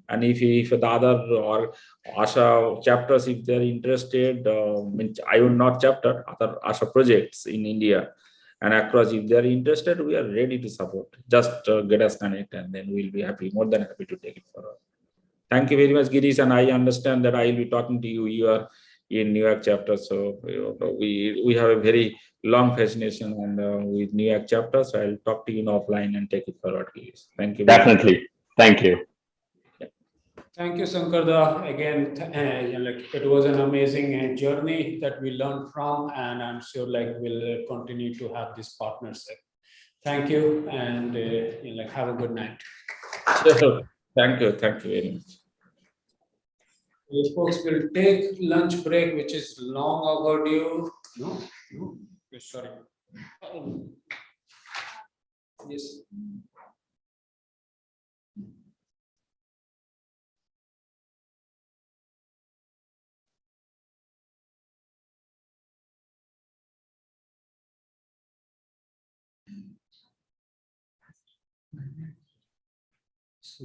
And if the other or Asha chapters, if they are interested, I would not chapter, other Asha projects in India and across, if they are interested, we are ready to support. Just get us connected, and then we'll be happy, more than happy to take it forward. Thank you very much, Girish. And I understand that I will be talking to you. You are in New York chapter, so we have a very long fascination and with New York chapter. So I'll talk to you offline and take it forward, please. Thank you. Definitely. Thank you. Thank you, Sankarda. Again, it was an amazing journey that we learned from, and I'm sure we'll continue to have this partnership. Thank you, and have a good night. Thank you very much. Folks, will take lunch break, which is long overdue. No, sorry. Yes.